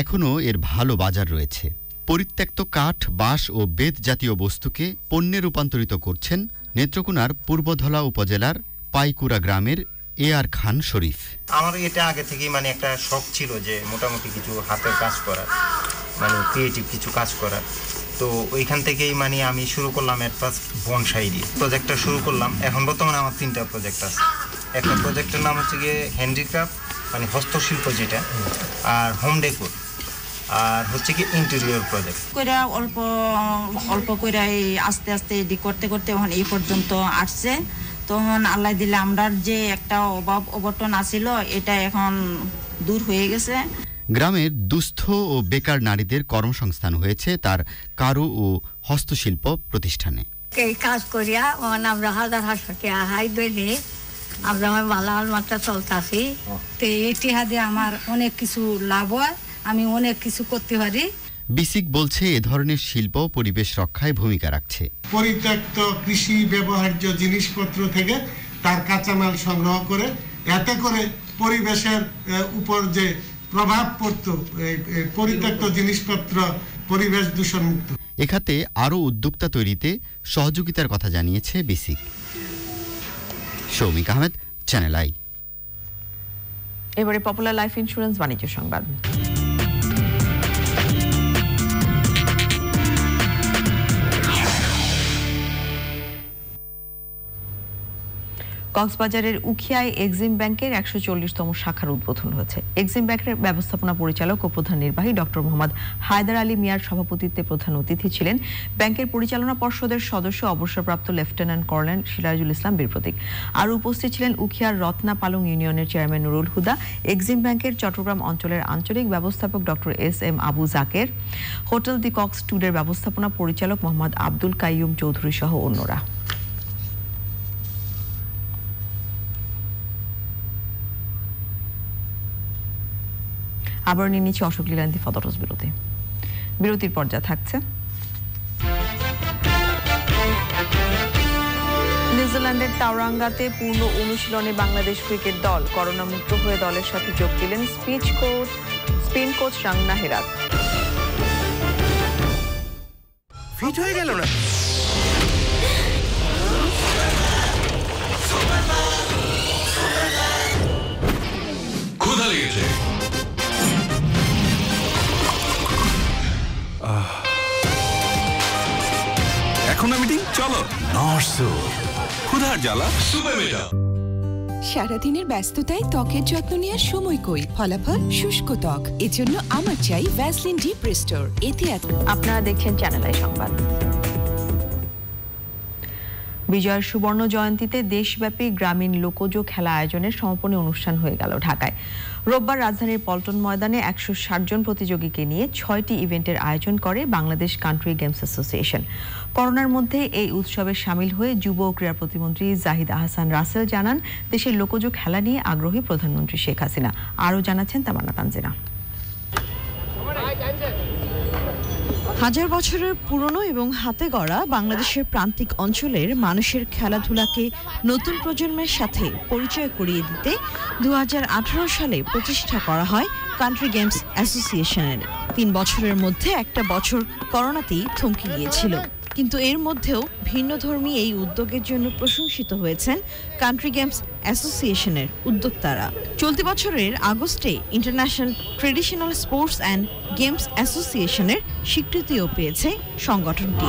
এখনও এর ভালো বাজার রয়েছে। পরিত্যক্ত কাঠ, বাঁশ ও বেত জাতীয় বস্তুকে পণ্যে রূপান্তরিত করছেন নেত্রকোনার পূর্বধলা উপজেলার পাইকুড়া গ্রামের AR খান শরীফ। আমার এটা আগে থেকেই মানে একটা শখ ছিল যে মোটামুটি কিছু হাতের কাজ করার, মানে ক্রিয়েটিভ কিছু কাজ করার। তো ওইখান থেকেই মানে আমি শুরু করলাম এট ফার্স্ট বনসাই দিয়ে প্রজেক্টটা শুরু করলাম। এখন বর্তমানে আমার 3টা প্রজেক্ট আছে। একটা প্রজেক্টের নাম হচ্ছে গিয়ে হ্যান্ডিক্রাফট, মানে হস্তশিল্প যেটা, আর হোম ডেকোর, আর হচ্ছে কি ইন্টেরিয়র প্রজেক্ট করে অল্প অল্প করে আস্তে আস্তে এডি করতে করতে এখন এই পর্যন্ত আসছে। তখন আল্লাহ দিলে আমরার যে একটা অভাব অবটন আছিল, এটা এখন দূর হয়ে গেছে। গ্রামের দুস্থ ও বেকার নারীদের কর্মসংস্থান হয়েছে তার কারু ও হস্তশিল্প প্রতিষ্ঠানে। এই কাজ করিয়া আমরা হাজার টাকা হাই দইলে আমরা ভালো মাত্রা চলতেছি। তো এটিহাদে আমার অনেক কিছু লাভ হয়, আমি অনেক কিছু করতে পারি। বিসিক বলছে এ ধরনের শিল্প পরিবেশ রক্ষায় ভূমিকা রাখছে। পরিত্যক্ত কৃষি ব্যবহার্য জিনিসপত্র থেকে তার কাঁচামাল সংগ্রহ করে, এতে করে পরিবেশের উপর যে প্রভাব পড়তো, পরিত্যক্ত জিনিসপত্র পরিবেশ দূষণ মুক্ত। এখাতে আরও উদ্যোক্তা তৈরিতে সহযোগিতার কথা জানিয়েছে বিসিক। Soumik Ahmed, channel I. এবারে পপুলার লাইফ ইন্স্যুরেন্স বাণিজ্য সংবাদ। কক্সবাজারের উখিয়ায় এক্সিম ব্যাংকের 140তম শাখার উদ্বোধন হয়েছে। এক্সিম ব্যাংকের ব্যবস্থাপনা পরিচালক ও প্রধান নির্বাহী ডক্টর মোহাম্মদ হায়দার আলী মিয়ার সভাপতিত্বে প্রধান অতিথি ছিলেন ব্যাংকের পরিচালনা পর্ষদের সদস্য অবসরপ্রাপ্ত লেফটেন্যান্ট কর্নেল সিরাজুল ইসলাম বীর প্রতীক। আর উপস্থিত ছিলেন উখিয়ার রত্না পালং ইউনিয়নের চেয়ারম্যান নুরুল হুদা, এক্সিম ব্যাংকের চট্টগ্রাম অঞ্চলের আঞ্চলিক ব্যবস্থাপক doctor SM Abu Zaker, hotel the Cox ট্যুরের ব্যবস্থাপনা পরিচালক মোহাম্মদ আব্দুল কাইয়ুম চৌধুরী সহ অন্যরা। আবার নিয়ে নিচ্ছে অশোক লীলান্তি ফতরস বিরতির পর্যায়ে থাকছে। নিউজিল্যান্ডের তাওরাঙ্গাতে পূর্ণ অনুশীলনে বাংলাদেশ ক্রিকেট দল। করোনা মুক্ত হয়ে দলের সাথে যোগ দিলেন স্পিন কোচ রাংনা হেরাত। ফিট হয়ে গেল না, ক্ষুধা লেগেছে। এখন না মিটিং, চলো। নরসো ক্ষুধার জ্বালা সুপে মেটা। সারাদিনের ব্যস্ততায় ত্বকের যত্ন নেওয়ার সময় কই, ফলাফল শুষ্ক ত্বক। এজন্য আমার চাই ভ্যাসলিন ডিপ রেস্টোর। এতে আপনারা দেখছেন চ্যানেল আই সংবাদ। বিজয়ের সুবর্ণ জয়ন্তীতে দেশব্যাপী গ্রামীণ লোকজ খেলা আয়োজনের সমাপনী অনুষ্ঠান হয়ে গেল ঢাকায়। রোববার রাজধানীর পল্টন ময়দানে 160 জন প্রতিযোগীকে নিয়ে 6টি ইভেন্টের আয়োজন করে বাংলাদেশ কান্ট্রি গেমস অ্যাসোসিয়েশন। করোনার মধ্যে এই উৎসবে সামিল হয়ে যুব ও ক্রীড়া প্রতিমন্ত্রী জাহিদ আহসান রাসেল জানান, দেশের লোকজ খেলা নিয়ে আগ্রহী প্রধানমন্ত্রী শেখ হাসিনা। আরও জানাচ্ছেন তামান্না তানজিনা। হাজার বছরের পুরনো এবং হাতে গড়া বাংলাদেশের প্রান্তিক অঞ্চলের মানুষের খেলাধুলাকে নতুন প্রজন্মের সাথে পরিচয় করিয়ে দিতে 2018 সালে প্রতিষ্ঠা করা হয় কান্ট্রি গেমস অ্যাসোসিয়েশনের। 3 বছরের মধ্যে একটা বছর করোনাতেই থমকে গিয়েছিল, কিন্তু এর মধ্যেও ভিন্নধর্মী এই উদ্যোগের জন্য প্রশংসিত হয়েছেন কান্ট্রি গেমস অ্যাসোসিয়েশনের উদ্যোক্তারা। চলতি বছরের আগস্টে international traditional sports and games অ্যাসোসিয়েশনের স্বীকৃতিও পেয়েছে সংগঠনটি।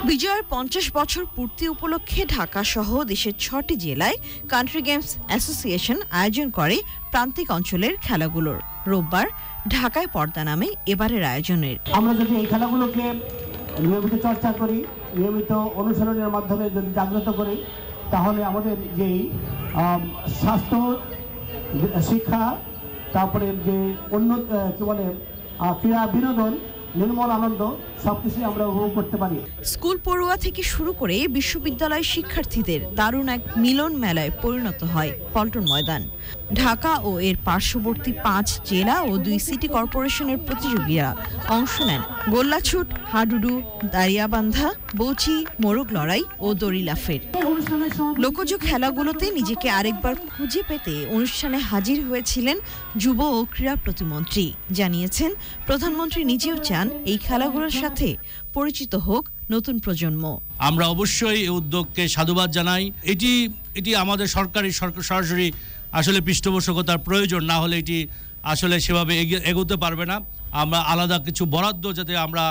বিজয়ের 50 বছর পূর্তি উপলক্ষে ঢাকা সহ দেশের 6টি জেলায় কান্ট্রি গেমস অ্যাসোসিয়েশন আয়োজন করে প্রান্তিক অঞ্চলের খেলাগুলোর। রোববার ঢাকায় পর্দা নামে এবারের আয়োজনের। আমরা যদি এই খেলাগুলোকে নিয়মিত চর্চা করি, নিয়মিত অনুশীলনের মাধ্যমে যদি জাগ্রত করি, তাহলে আমাদের যেই স্বাস্থ্য শিক্ষা, তারপরে যে ক্রীড়া বিনোদন, নির্মল আনন্দ সবকিছুই আমরা উপভোগ করতে পারি। স্কুল পড়ুয়া থেকে শুরু করে বিশ্ববিদ্যালয় শিক্ষার্থীদের দারুণ এক মিলন মেলায় পরিণত হয় পল্টন ময়দান। ঢাকা ও এর পার্শ্ববর্তী 5 জেলা ও 2 সিটি কর্পোরেশনের প্রতিযোগীরা অংশ নেন গোল্লাছুট, হাডুডু, দাঁড়িয়াবান্ধা, বৌচি, মোরগ লড়াই ও দড়ি লাফের। লোকজ খেলাগুলোতে নিজেকে আরেকবার খুঁজে পেতে অনুষ্ঠানে হাজির হয়েছিলেন যুব ও ক্রীড়া প্রতিমন্ত্রী। জানিয়েছেন, প্রধানমন্ত্রী নিজেও চান এই খেলাগুলোর সাথে পরিচিত হোক নতুন প্রজন্ম। আমরা অবশ্যই এই উদ্যোগকে সাধুবাদ জানাই। এটি আমাদের সরাসরি আসলে পৃষ্ঠপোষকতার প্রয়োজন, না হলে এটি আসলে সেভাবে এগোতে পারবে না। আমরা আলাদা কিছু বরাদ্দ যাতে আমরা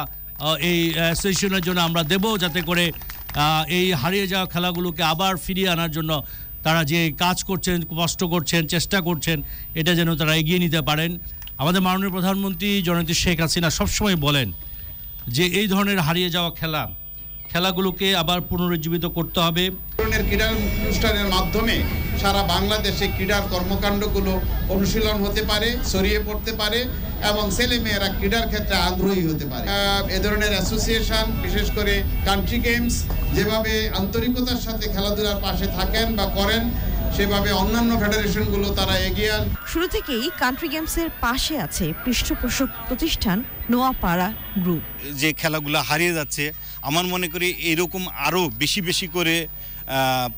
এই অ্যাসোসিয়েশনের জন্য আমরা দেব, যাতে করে এই হারিয়ে যাওয়া খেলাগুলোকে আবার ফিরিয়ে আনার জন্য তারা যে কাজ করছেন, কষ্ট করছেন, চেষ্টা করছেন, এটা যেন তারা এগিয়ে নিতে পারেন। আমাদের মাননীয় প্রধানমন্ত্রী জননেত্রী শেখ হাসিনা সবসময় বলেন যে এই ধরনের হারিয়ে যাওয়া খেলাগুলোকে আবার পুনরুজ্জীবিত করতে হবে। ধরনের ক্রীড়া অনুষ্ঠানের মাধ্যমে সারা বাংলাদেশে ক্রীড়ার কর্মকাণ্ডগুলো অনুশীলন হতে পারে, ছড়িয়ে পড়তে পারে এবং ছেলেমেয়েরা ক্রীড়ার ক্ষেত্রে আগ্রহী হতে পারে। এ ধরনের অ্যাসোসিয়েশন, বিশেষ করে কান্ট্রি গেমস, যেভাবে আন্তরিকতার সাথে খেলাধুলার পাশে থাকেন বা করেন, সেভাবে অন্যান্য ফেডারেশনগুলো তারা এগিয়ে। শুরু থেকেই কান্ট্রি গেমসের পাশে আছে পৃষ্ঠপোষক প্রতিষ্ঠান নোয়াপাড়া গ্রুপ। যে খেলাগুলো হারিয়ে যাচ্ছে, আমার মনে করি এরকম আরও বেশি করে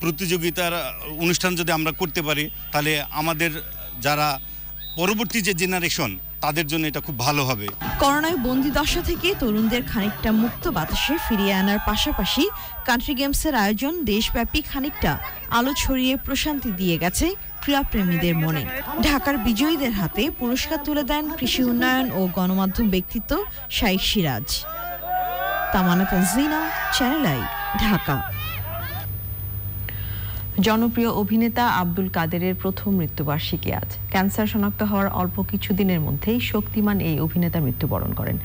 প্রতিযোগিতার অনুষ্ঠান যদি আমরা করতে পারি, তাহলে আমাদের যারা পরবর্তী যে জেনারেশন, তাদের জন্য এটা খুব ভালো হবে। করোনায় বন্দি দশা থেকে তরুণদের খানিকটা মুক্ত বাতাসে ফিরিয়ে আনার পাশাপাশি কান্ট্রি গেমসের আয়োজন দেশব্যাপী খানিকটা আলো ছড়িয়ে প্রশান্তি দিয়ে গেছে ক্রীড়াপ্রেমীদের মনে। ঢাকার বিজয়ীদের হাতে পুরস্কার তুলে দেন কৃষি উন্নয়ন ও গণমাধ্যম ব্যক্তিত্ব শাইখ সিরাজ। তামান্না তানজিনা, চ্যানেল আই, ঢাকা। জনপ্রিয় অভিনেতা আব্দুল কাদেরের প্রথম মৃত্যুবার্ষিকী আজ। ক্যান্সার শনাক্ত হওয়ার অল্প কিছুদিনের মধ্যেই শক্তিমান এই অভিনেতা মৃত্যুবরণ করেন।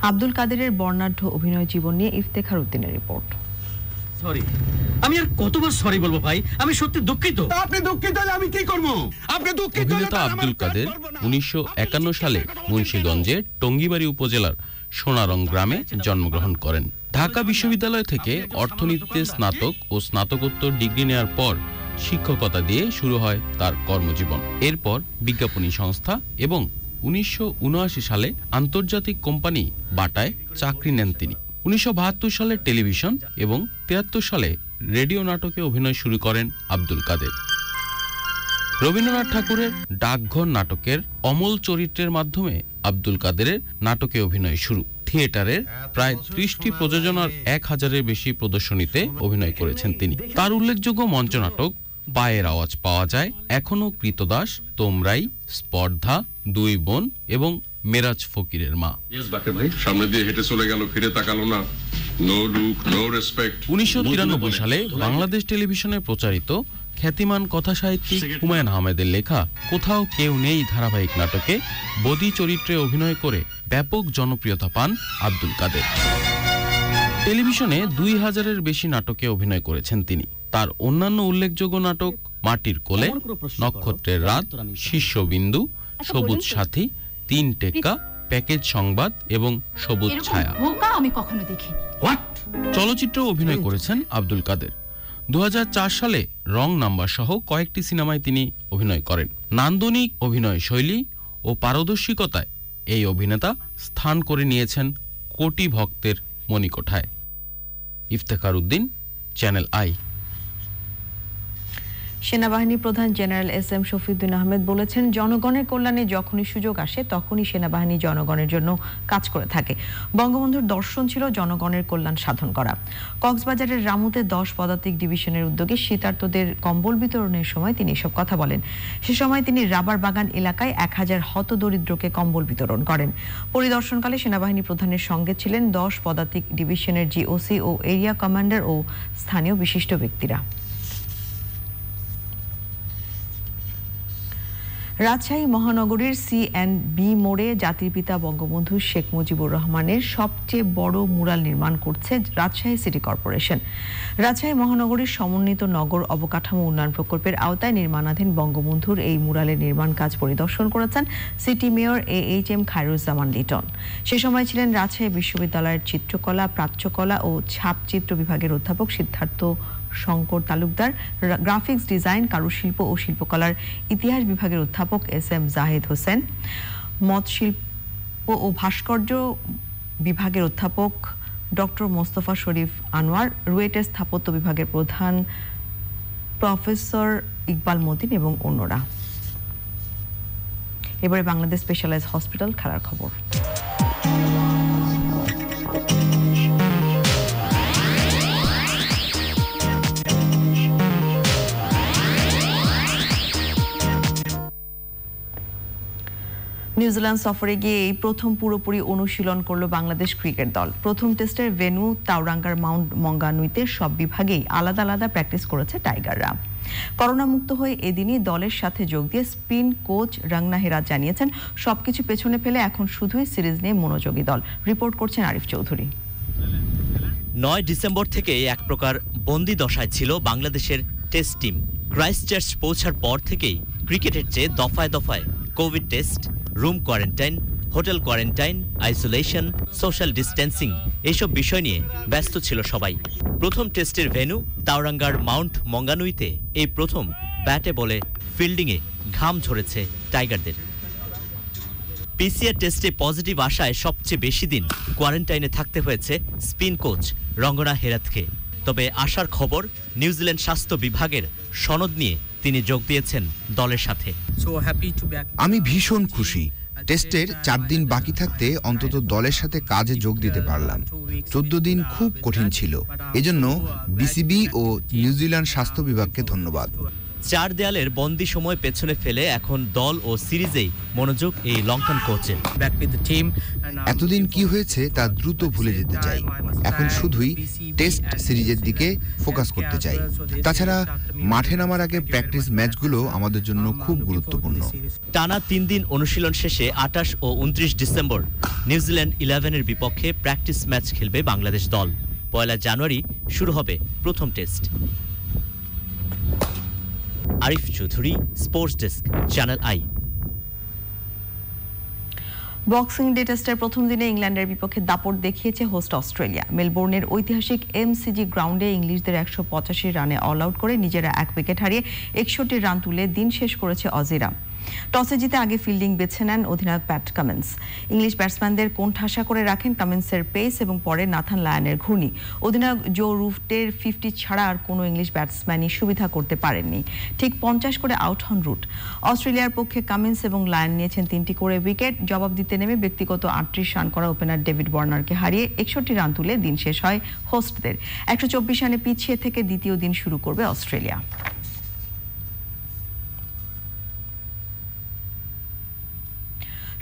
আব্দুল কাদেরের বর্ণাঢ্য অভিনয় জীবন নিয়ে ইফতেখার উদ্দিনের রিপোর্ট। সরি, আমি আর কতবার সরি বলবো ভাই, আমি সত্যি দুঃখিত। আপনি দুঃখিত হলে আমি কি করব? আপনি দুঃখিত। অভিনেতা আব্দুল কাদের 1951 সালে মুন্সিগঞ্জের টঙ্গিবাড়ি উপজেলার সোনারং গ্রামে জন্মগ্রহণ করেন। ঢাকা বিশ্ববিদ্যালয় থেকে অর্থনীতিতে স্নাতক ও স্নাতকোত্তর ডিগ্রি নেওয়ার পর শিক্ষকতা দিয়ে শুরু হয় তার কর্মজীবন। এরপর বিজ্ঞাপনী সংস্থা এবং 1979 সালে আন্তর্জাতিক কোম্পানি বাটায় চাকরি নেন তিনি। 1972 সালে টেলিভিশন এবং 73 সালে রেডিও নাটকে অভিনয় শুরু করেন আব্দুল কাদের। রবীন্দ্রনাথ ঠাকুরের ডাকঘর নাটকের অমল চরিত্রের মাধ্যমে আব্দুল কাদেরের নাটকে অভিনয় শুরু। থিয়েটারের প্রায় 30টি প্রযোজনার 1000-এর বেশি প্রদর্শনীতে অভিনয় করেছেন তিনি। তার উল্লেখযোগ্য মঞ্চনাটক পায়ের আওয়াজ পাওয়া যায়, এখনো কৃতদাস, তোমরাই, স্পর্ধা, দুই বোন এবং মেরাজ ফকিরের মা। সামনে দিয়ে হেঁটে চলে গেল, ফিরে তাকালো না। 1993 সালে বাংলাদেশ টেলিভিশনে প্রচারিত খ্যাতিমান কথাসাহিত্যিক হুমায়ুন আহমেদের লেখা কোথাও কেউ নেই ধারাবাহিক নাটকে বদি চরিত্রে অভিনয় করে ব্যাপক জনপ্রিয়তা পান আব্দুল কাদের। টেলিভিশনে 2000-এর বেশি নাটকে অভিনয় করেছেন তিনি। তার অন্যান্য উল্লেখযোগ্য নাটক মাটির কোলে, নক্ষত্রের রাত, শীর্ষবিন্দু, সবুজ সাথী, 3 টেক্কা, প্যাকেজ সংবাদ এবং সবুজ ছায়া। আমি কখনো দেখি। চলচ্চিত্রে অভিনয় করেছেন আব্দুল কাদের। 2004 সালে রং নাম্বার সহ কয়েকটি সিনেমায় তিনি অভিনয় করেন। নান্দনিক অভিনয় শৈলী ও পারদর্শিকতায় এই অভিনেতা স্থান করে নিয়েছেন কোটি ভক্তের মণিকোঠায়। Iftekhar Uddin, channel I. সেনাবাহিনী প্রধান জেনারেল এস.এম. শফিউদ্দিন আহমেদ বলেছেন, জনগণের কল্যাণে যখনই সুযোগ আসে তখনই সেনাবাহিনী জনগণের জন্য কাজ করে থাকে। বঙ্গবন্ধুর দর্শন ছিল জনগণের কল্যাণ সাধন করা। কক্সবাজারের রামুতে 10 পদাতিক ডিভিশনের উদ্যোগে শীতার্তদের কম্বল বিতরণের সময় তিনি এসব কথা বলেন। সে সময় তিনি রাবার বাগান এলাকায় 1000 হতদরিদ্রকে কম্বল বিতরণ করেন। পরিদর্শনকালে সেনাবাহিনী প্রধানের সঙ্গে ছিলেন 10 পদাতিক ডিভিশনের জিওসি ও এরিয়া কমান্ডার ও স্থানীয় বিশিষ্ট ব্যক্তিরা। রাজশাহী মহানগরীর CNB মোড়ে জাতির পিতা বঙ্গবন্ধু শেখ মুজিবুর রহমানের সবচেয়ে বড় মুরাল নির্মাণ করছে রাজশাহী সিটি কর্পোরেশন। রাজশাহী মহানগরীর সমন্বিত নগর অবকাঠামো উন্নয়ন প্রকল্পের আওতায় নির্মাণাধীন বঙ্গবন্ধুর এই মুরালের নির্মাণ কাজ পরিদর্শন করেছেন city mayor AHM Khairuzzaman Liton. সে সময় ছিলেন রাজশাহী বিশ্ববিদ্যালয়ের চিত্রকলা, প্রাচ্যকলা ও ছাপচিত্র বিভাগের অধ্যাপক সিদ্ধার্থ শঙ্কর তালুকদার, গ্রাফিক্স ডিজাইন, কারুশিল্প ও শিল্পকলার ইতিহাস বিভাগের অধ্যাপক SM জাহিদ হোসেন, মতশিল্প ও ভাস্কর্য বিভাগের অধ্যাপক ডক্টর মোস্তফা শরীফ আনোয়ার, রুয়েটের স্থাপত্য বিভাগের প্রধান প্রফেসর ইকবাল মতিন এবং অন্যরা। এবারে বাংলাদেশ স্পেশালাইজড হসপিটাল খেলার খবর। নিউজিল্যান্ড সফরে গিয়ে এই প্রথম পুরোপুরি অনুশীলন করল বাংলাদেশ ক্রিকেট দল। প্রথম টেস্টের ভেন্যু তাওরাঙ্গার মাউন্ট মঙ্গানুইতে সব বিভাগেই আলাদা আলাদা প্র্যাকটিস করেছে টাইগাররা। করোনা মুক্ত হয়ে এদিনই দলের সাথে যোগ দিয়ে স্পিন কোচ রংনা হেরাত জানিয়েছেন, সবকিছু পেছনে ফেলে এখন শুধুই সিরিজ নিয়ে মনোযোগী দল। রিপোর্ট করছেন আরিফ চৌধুরী। 9 ডিসেম্বর থেকে এক প্রকার বন্দি দশায় ছিল বাংলাদেশের টেস্ট টিম। ক্রাইস্টচার্চ পৌঁছার পর থেকেই ক্রিকেটের চেয়ে দফায় দফায় Covid test, room quarantine, hotel quarantine, isolation, social distancing এইসব বিষয় নিয়ে ব্যস্ত ছিল সবাই। প্রথম টেস্টের ভেন্যু তাওরাঙ্গার মাউন্ট মঙ্গানুইতে এই প্রথম ব্যাটে বলে ফিল্ডিংয়ে ঘাম ঝরেছে টাইগারদের। PCR টেস্টে পজিটিভ আসায় সবচেয়ে বেশি দিন কোয়ারেন্টাইনে থাকতে হয়েছে স্পিন কোচ রঙ্গনা হেরাতকে। তবে আসার খবর, নিউজিল্যান্ড স্বাস্থ্য বিভাগের সনদ নিয়ে তিনি যোগ দিয়েছেন দলের সাথে। আমি ভীষণ খুশি। টেস্টের 4 দিন বাকি থাকতে অন্তত দলের সাথে কাজে যোগ দিতে পারলাম। 14 দিন খুব কঠিন ছিল, এজন্য BCB ও নিউজিল্যান্ড স্বাস্থ্য বিভাগকে ধন্যবাদ। 4 দেয়ালের বন্দি সময় পেছনে ফেলে এখন দল ও সিরিজেই মনোযোগ এই লঙ্কান কোচের। এতদিন কি হয়েছে তা দ্রুত ভুলে যেতে চাই। এখন শুধুই টেস্ট সিরিজের দিকে ফোকাস করতে চাই। তাছাড়া মাঠে নামার আগে প্র্যাকটিস ম্যাচগুলো আমাদের জন্য খুব গুরুত্বপূর্ণ। টানা 3 দিন অনুশীলন শেষে 28 ও 29 ডিসেম্বর নিউজিল্যান্ড 11-এর বিপক্ষে প্র্যাকটিস ম্যাচ খেলবে বাংলাদেশ দল। 1 জানুয়ারি শুরু হবে প্রথম test. Arif Chowdhury, sports desk, channel I. Boxing day টেস্টের প্রথম দিনে ইংল্যান্ডের বিপক্ষে দাপট দেখিয়েছে হোস্ট অস্ট্রেলিয়া। মেলবোর্নের ঐতিহাসিক MCG গ্রাউন্ডে ইংলিশদের 185 রানে অল আউট করে নিজেরা 1 উইকেট হারিয়ে 61 রান তুলে দিন শেষ করেছে অজিরা। টসে জিতে আগে ফিল্ডিং বেছে নেন অধিনায়ক প্যাট কামিন্স। ইংলিশ ব্যাটসম্যানদের কোণঠাসা করে রাখেন কামিন্সের পেস এবং পরে নাথান লায়নের ঘূর্ণি। অধিনায়ক জো রুটের 50 ছাড়া আর কোনো ইংলিশ ব্যাটসম্যানই সুবিধা করতে পারেননি। ঠিক 50 করে আউট হন রুট। অস্ট্রেলিয়ার পক্ষে কামিন্স এবং লায়ন নিয়েছেন 3টি করে উইকেট। জবাব দিতে নেমে ব্যক্তিগত 38 রান করা ওপেনার ডেভিড ওয়ার্নারকে হারিয়ে 61 রান তুলে দিন শেষ হয় হোস্টদের। 124 রানে পিছিয়ে থেকে দ্বিতীয় দিন শুরু করবে অস্ট্রেলিয়া।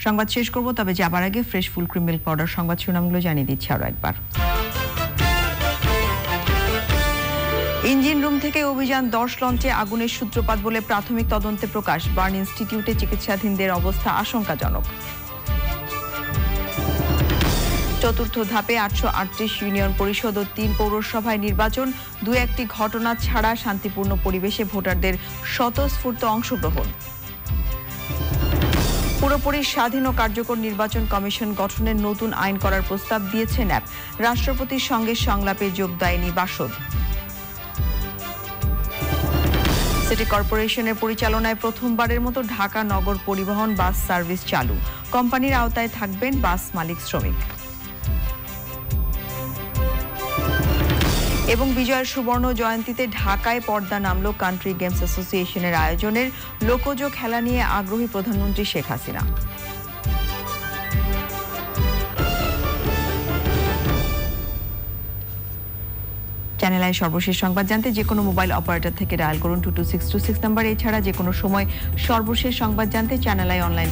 সংবাদ শেষ করব, তবে যাবার আগে fresh full cream milk powder সংবাদ শিরোনামগুলো জানিয়ে দিচ্ছি আরো একবার। ইঞ্জিন রুম থেকে অভিযান 10 লঞ্চে আগুনের সূত্রপাত বলে প্রাথমিক তদন্তে প্রকাশ। বার্ন ইনস্টিটিউটে চিকিৎসাধীনদের অবস্থা আশঙ্কাজনক। চতুর্থ ধাপে 838 ইউনিয়ন পরিষদ ও 3 পৌরসভায় নির্বাচন। 2-1টি ঘটনা ছাড়া শান্তিপূর্ণ পরিবেশে ভোটারদের স্বতঃস্ফূর্ত অংশগ্রহণ। পুরোপুরি স্বাধীন ও কার্যকর নির্বাচন কমিশন গঠনের নতুন আইন করার প্রস্তাব দিয়েছে ন্যাপ। রাষ্ট্রপতির সঙ্গে সংলাপে যোগ দেয়নি বাসদ। সিটি কর্পোরেশনের পরিচালনায় প্রথমবারের মতো ঢাকা নগর পরিবহন বাস সার্ভিস চালু। কোম্পানির আওতায় থাকবেন বাস মালিক শ্রমিক। এবং বিজয়ের সুবর্ণ জয়ন্তীতে ঢাকায় পর্দা নামলো কান্ট্রি গেমস অ্যাসোসিয়েশনের আয়োজনের লোকজ খেলা নিয়ে আগ্রহী প্রধানমন্ত্রী শেখ হাসিনা। চ্যানেল আই সর্বশেষ সংবাদ জানতে যে কোনো মোবাইল অপারেটর থেকে ডায়াল করুন 22626 নম্বর। এছাড়া যে কোনো সময় সর্বশেষ সংবাদ জানতে চ্যানেল আই অনলাইন